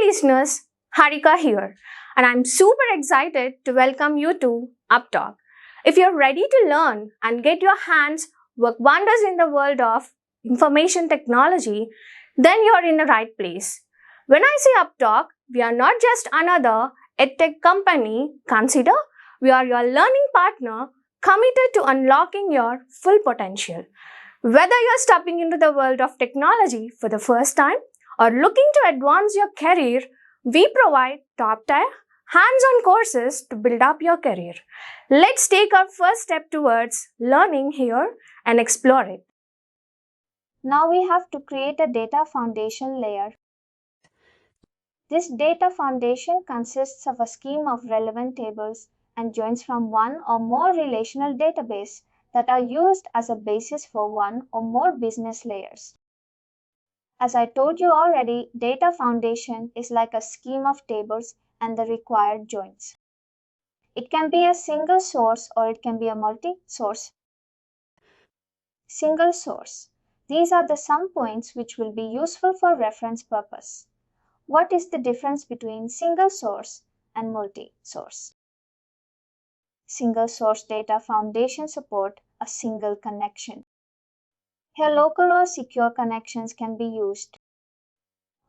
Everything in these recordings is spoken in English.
listeners, Harika here, and I'm super excited to welcome you to UppTalk. If you're ready to learn and get your hands work wonders in the world of information technology, then you're in the right place. When I say UppTalk, we are not just another edtech company. Consider we are your learning partner committed to unlocking your full potential. Whether you're stepping into the world of technology for the first time or looking to advance your career, we provide top-tier, hands-on courses to build up your career. Let's take our first step towards learning here and explore it. Now we have to create a data foundation layer. This data foundation consists of a scheme of relevant tables and joins from one or more relational database that are used as a basis for one or more business layers. As I told you already, data foundation is like a scheme of tables and the required joins. It can be a single source or it can be a multi-source. Single source. These are the sum points which will be useful for reference purpose. What is the difference between single source and multi-source? Single source data foundation support a single connection. Here local or secure connections can be used.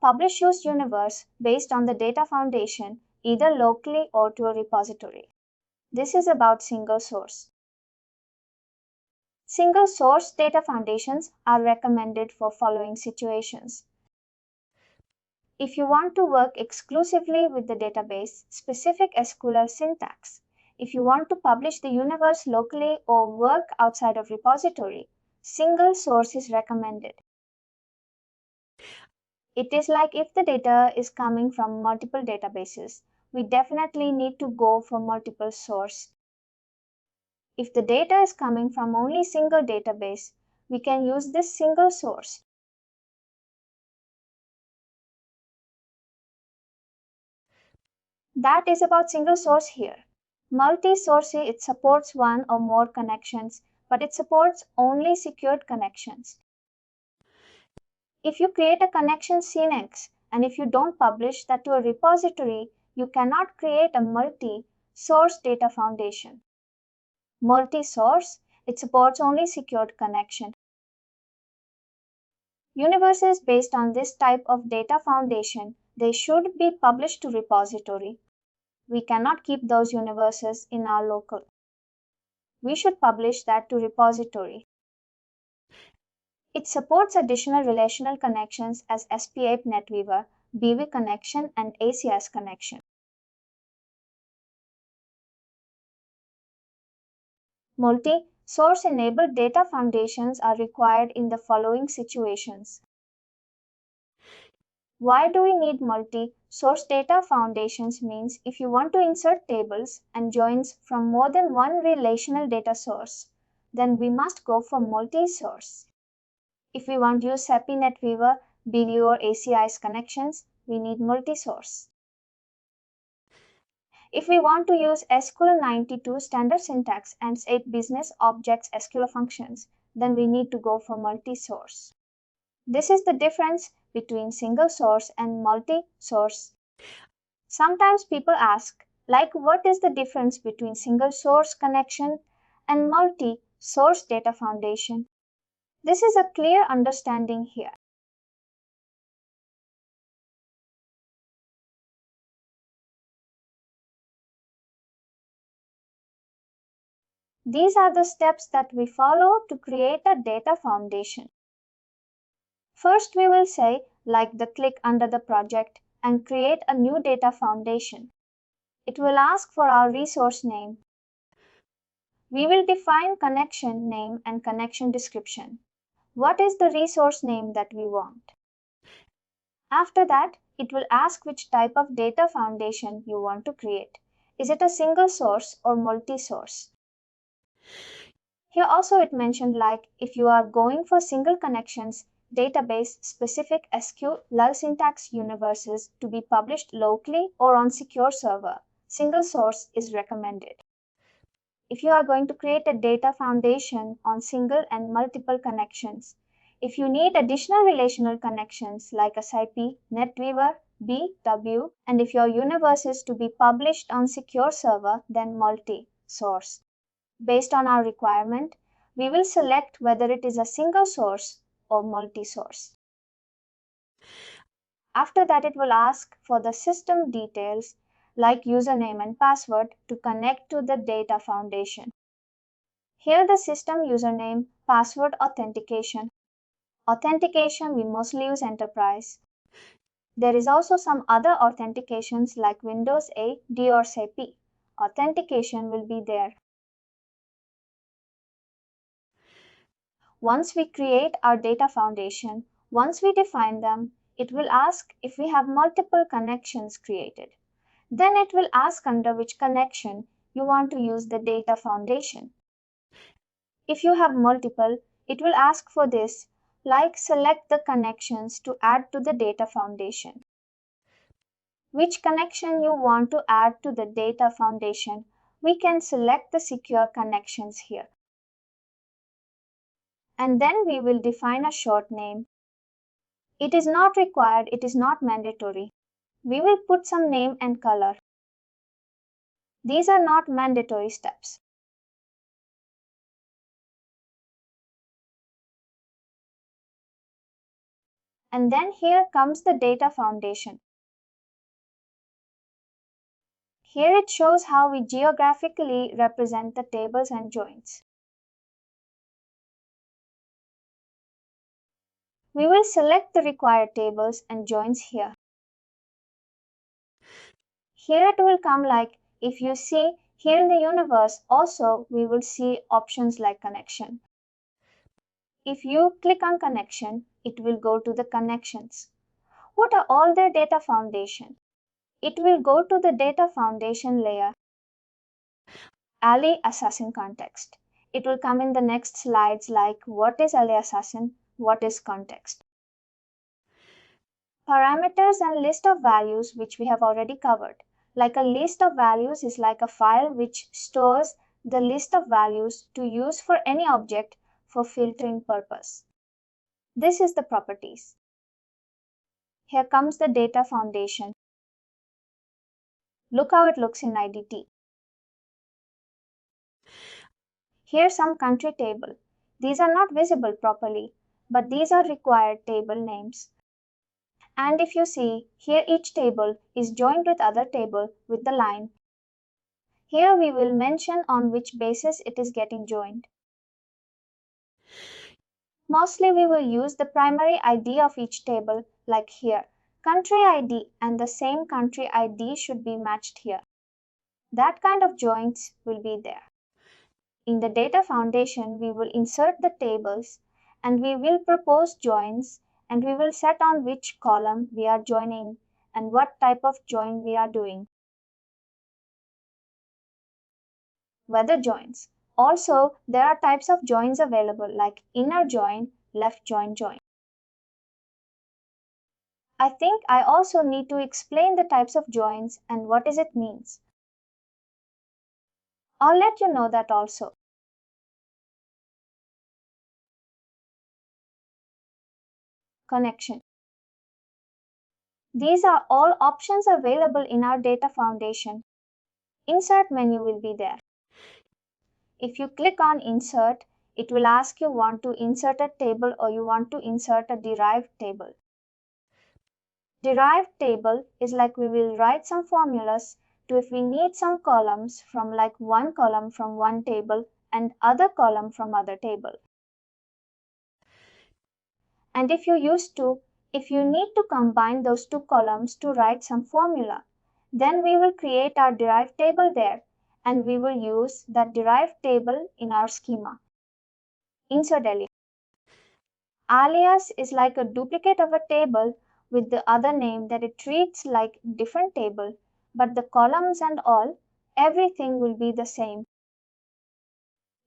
Publish use universe based on the data foundation either locally or to a repository. This is about single source. Single source data foundations are recommended for following situations. If you want to work exclusively with the database specific SQL syntax, if you want to publish the universe locally or work outside of repository, single source is recommended. It is like if the data is coming from multiple databases, we definitely need to go for multiple source. If the data is coming from only single database, we can use this single source. That is about single source here. Multi-source, it supports one or more connections, but it supports only secured connections. If you create a connection CNX and if you don't publish that to a repository, you cannot create a multi-source data foundation. Multi-source, it supports only secured connection. Universes based on this type of data foundation, they should be published to repository. We cannot keep those universes in our local. We should publish that to repository. It supports additional relational connections as SPA NetWeaver, BV connection, and ACS connection. Multi-source enabled data foundations are required in the following situations. Why do we need multi-source data foundations means if you want to insert tables and joins from more than one relational data source, then we must go for multi-source. If we want to use SAP NetWeaver, BV or ACI's connections, we need multi-source. If we want to use SQL 92 standard syntax and 8 BusinessObjects SQL functions, then we need to go for multi-source. This is the difference between single source and multi-source. Sometimes people ask, what is the difference between single source connection and multi-source data foundation? This is a clear understanding here. These are the steps that we follow to create a data foundation. First, we will say, click under the project and create a new data foundation. It will ask for our resource name. We will define connection name and connection description. What is the resource name that we want? After that, it will ask which type of data foundation you want to create. Is it a single source or multi-source? Here also it mentioned if you are going for single connections, database specific SQL syntax universes to be published locally or on secure server, single source is recommended. If you are going to create a data foundation on single and multiple connections, if you need additional relational connections like a SAP NetWeaver, BW, and if your universe is to be published on secure server, then multi-source. Based on our requirement, we will select whether it is a single source or multi-source. After that, it will ask for the system details like username and password to connect to the data foundation. Here the system username, password authentication. Authentication, we mostly use enterprise. There is also some other authentications like Windows A, D or SAP. Authentication will be there. Once we create our data foundation, once we define them, it will ask if we have multiple connections created. Then it will ask under which connection you want to use the data foundation. If you have multiple, it will ask for this, like select the connections to add to the data foundation. Which connection you want to add to the data foundation, we can select the secure connections here. And then we will define a short name. It is not required, it is not mandatory. We will put some name and color. These are not mandatory steps. And then here comes the data foundation. Here it shows how we geographically represent the tables and joins. We will select the required tables and joins here. Here it will come like, if you see here in the universe also we will see options like connection. If you click on connection, it will go to the connections. What are all their data foundation? It will go to the data foundation layer, Ali Assassin context. It will come in the next slides like what is Ali Assassin, what is context. Parameters and list of values which we have already covered. Like a list of values is like a file which stores the list of values to use for any object for filtering purpose. This is the properties. Here comes the data foundation. Look how it looks in IDT. Here's some country table. These are not visible properly, but these are required table names. And if you see, here each table is joined with other table with the line. Here we will mention on which basis it is getting joined. Mostly we will use the primary ID of each table, like here. Country ID and the same country ID should be matched here. That kind of joins will be there. In the data foundation, we will insert the tables and we will propose joins and we will set on which column we are joining and what type of join we are doing. Whether joins. Also, there are types of joins available like inner join, left join, join. I think I also need to explain the types of joins and what is it means. I'll let you know that also. Connection. These are all options available in our data foundation. Insert menu will be there. If you click on insert, it will ask you want to insert a table or you want to insert a derived table. Derived table is like we will write some formulas to if we need some columns from like one column from one table and other column from other table. And if you need to combine those two columns to write some formula, then we will create our derived table there and we will use that derived table in our schema. Insert alias. Alias is like a duplicate of a table with the other name that it treats like different table, but the columns and all, everything will be the same.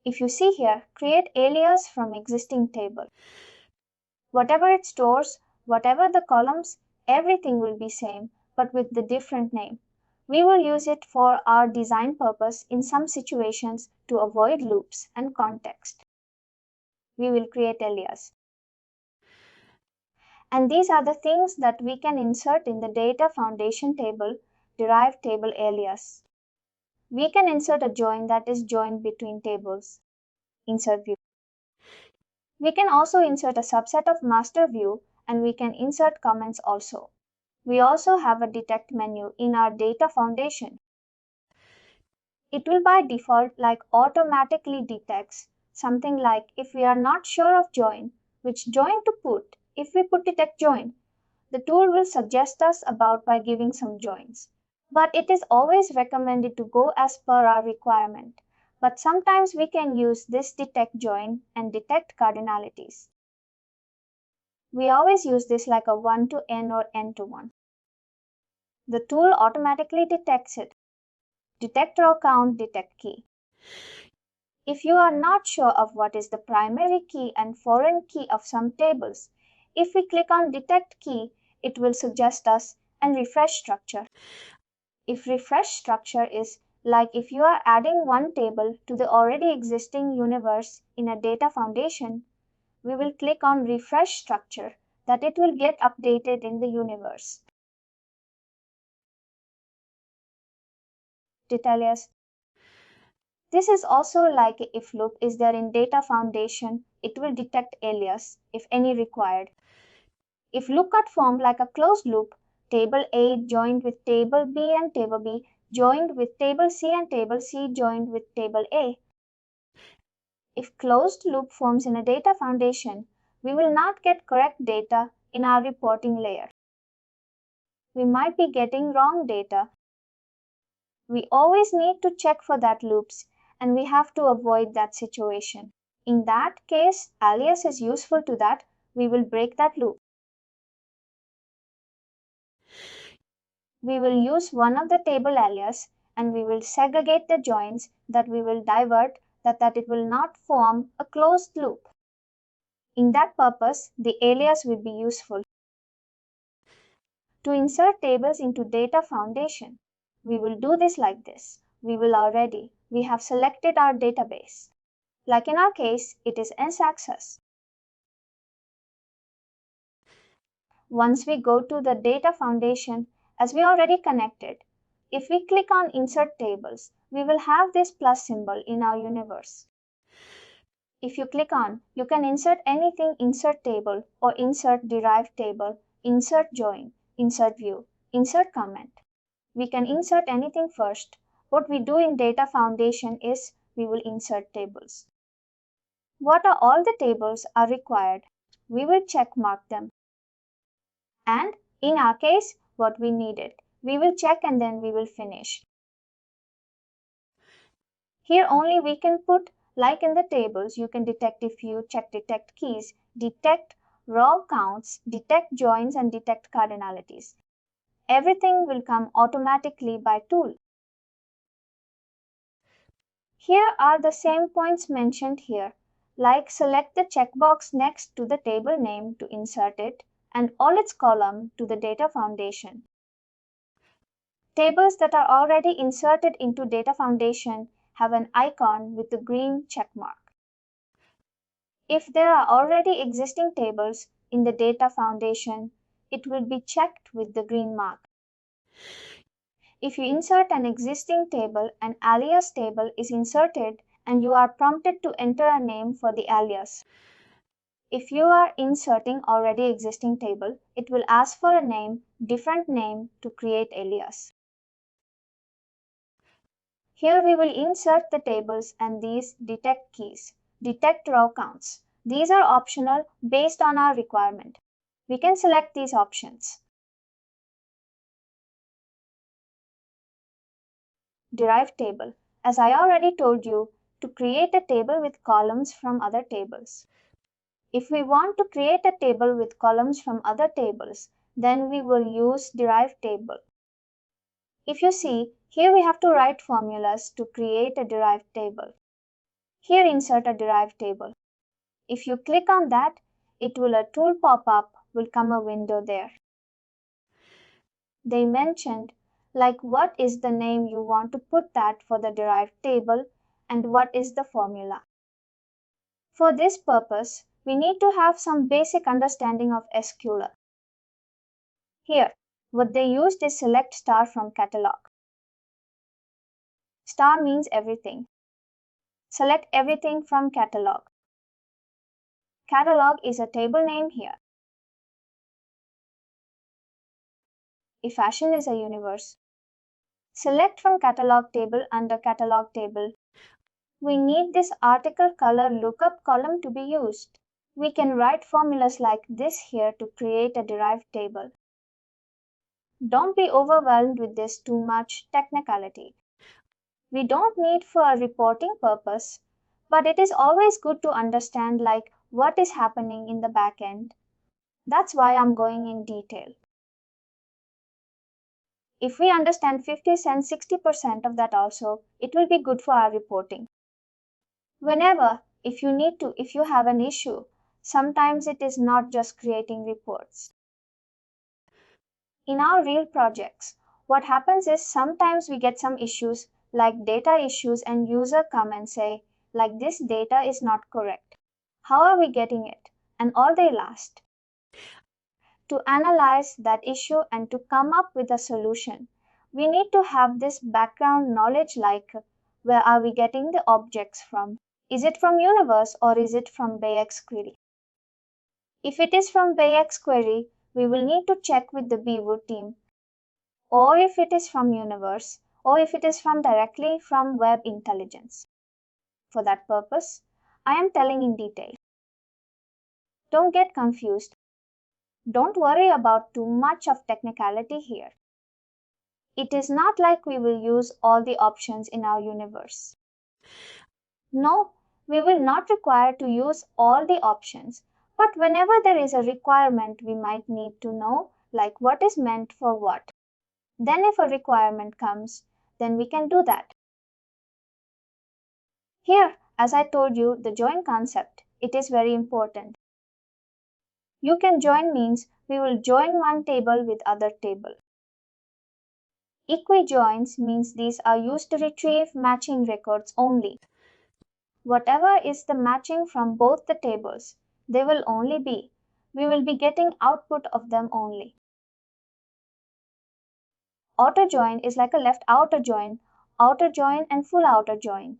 If you see here, create alias from existing table. Whatever it stores, whatever the columns, everything will be same, but with the different name. We will use it for our design purpose in some situations to avoid loops and context. We will create alias. And these are the things that we can insert in the data foundation table, derived table alias. We can insert a join that is joined between tables. Insert view. We can also insert a subset of master view, and we can insert comments also. We also have a detect menu in our data foundation. It will by default automatically detects something like if we are not sure of join, which join to put. If we put detect join, the tool will suggest us about by giving some joins. But it is always recommended to go as per our requirement. But sometimes we can use this detect join and detect cardinalities. We always use this like a 1 to n or n to 1. The tool automatically detects it. Detect row count, detect key. If you are not sure of what is the primary key and foreign key of some tables, if we click on detect key, it will suggest us and refresh structure. If refresh structure is like if you are adding one table to the already existing universe in a data foundation, we will click on refresh structure that it will get updated in the universe. Alias. This is also like a if loop is there in data foundation, it will detect alias if any required. If lookup form like a closed loop, table A joined with table B and table B joined with table C and table C joined with table A. If closed loop forms in a data foundation, we will not get correct data in our reporting layer. We might be getting wrong data. We always need to check for that loops, and we have to avoid that situation. In that case, alias is useful to that. We will break that loop. We will use one of the table alias and we will segregate the joins that we will divert that it will not form a closed loop. In that purpose, the alias will be useful. To insert tables into data foundation, we will do this like this. We have selected our database. Like in our case, it is S-Access. Once we go to the data foundation, as we already connected, if we click on Insert Tables, we will have this plus symbol in our universe. If you click on, you can insert anything insert table or insert derived table, insert join, insert view, insert comment. We can insert anything first. What we do in data foundation is we will insert tables. What are all the tables are required? We will check mark them. And in our case, what we needed. We will check and then we will finish. Here only we can put, like in the tables, you can detect if you check detect keys, detect raw counts, detect joins and detect cardinalities. Everything will come automatically by tool. Here are the same points mentioned here, like select the checkbox next to the table name to insert it and all its column to the data foundation. Tables that are already inserted into data foundation have an icon with the green check mark. If there are already existing tables in the data foundation, it will be checked with the green mark. If you insert an existing table, an alias table is inserted and you are prompted to enter a name for the alias. If you are inserting already existing table, it will ask for a name, different name to create alias. Here we will insert the tables and these detect keys, detect raw counts. These are optional based on our requirement. We can select these options. Derived table. As I already told you, to create a table with columns from other tables. If we want to create a table with columns from other tables, then we will use derived table. If you see, here we have to write formulas to create a derived table. Here insert a derived table. If you click on that, it will a tool pop up, will come a window there. They mentioned like what is the name you want to put that for the derived table and what is the formula. For this purpose, we need to have some basic understanding of SQL. Here, what they used is select star from catalog. Star means everything. Select everything from catalog. Catalog is a table name here. If fashion is a universe, select from catalog table under catalog table. We need this article color lookup column to be used. We can write formulas like this here to create a derived table. Don't be overwhelmed with this too much technicality. We don't need for a reporting purpose, but it is always good to understand like what is happening in the back end. That's why I'm going in detail. If we understand 50 cents, 60% of that also, it will be good for our reporting. Whenever, if you have an issue, sometimes it is not just creating reports. In our real projects, what happens is sometimes we get some issues like data issues and user come and say, like this data is not correct. How are we getting it? And all they last. To analyze that issue and to come up with a solution, we need to have this background knowledge like where are we getting the objects from? Is it from universe or is it from Bayes query? If it is from Bayes query, we will need to check with the Beaver team. Or if it is from universe, or if it is from directly from web intelligence. For that purpose, I am telling in detail. Don't get confused. Don't worry about too much of technicality here. It is not like we will use all the options in our universe. No, we will not require to use all the options, but whenever there is a requirement, we might need to know like what is meant for what. Then if a requirement comes, then we can do that. Here, as I told you, the join concept, it is very important. You can join means we will join one table with other table. Equi-joins means these are used to retrieve matching records only. Whatever is the matching from both the tables, they will only be. We will be getting output of them only. Outer join is like a left outer join and full outer join.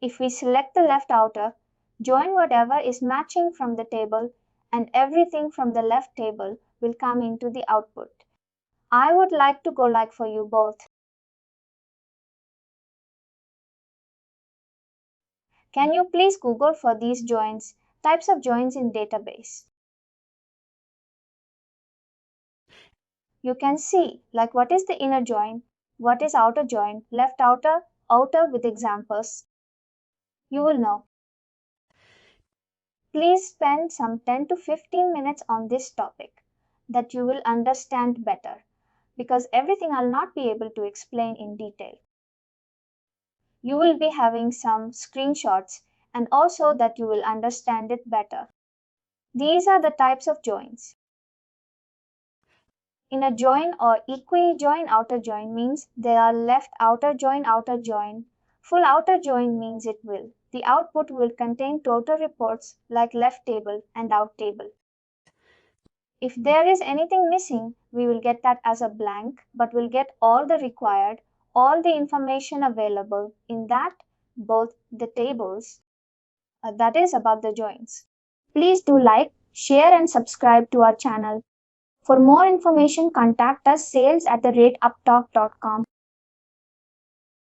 If we select the left outer, join whatever is matching from the table and everything from the left table will come into the output. I would like to go like for you both. Can you please Google for these joins, types of joins in database? You can see like what is the inner join, what is outer join, left outer, outer with examples. You will know. Please spend some 10 to 15 minutes on this topic that you will understand better because everything I'll not be able to explain in detail. You will be having some screenshots and also that you will understand it better. These are the types of joins. Inner join or equi-join outer join means they are left outer join. Full outer join means it will. The output will contain total reports like left table and out table. If there is anything missing, we will get that as a blank, but we'll get all the required, all the information available in that, both the tables. That is about the joins. Please do like, share and subscribe to our channel. For more information, contact us sales@upptalk.com.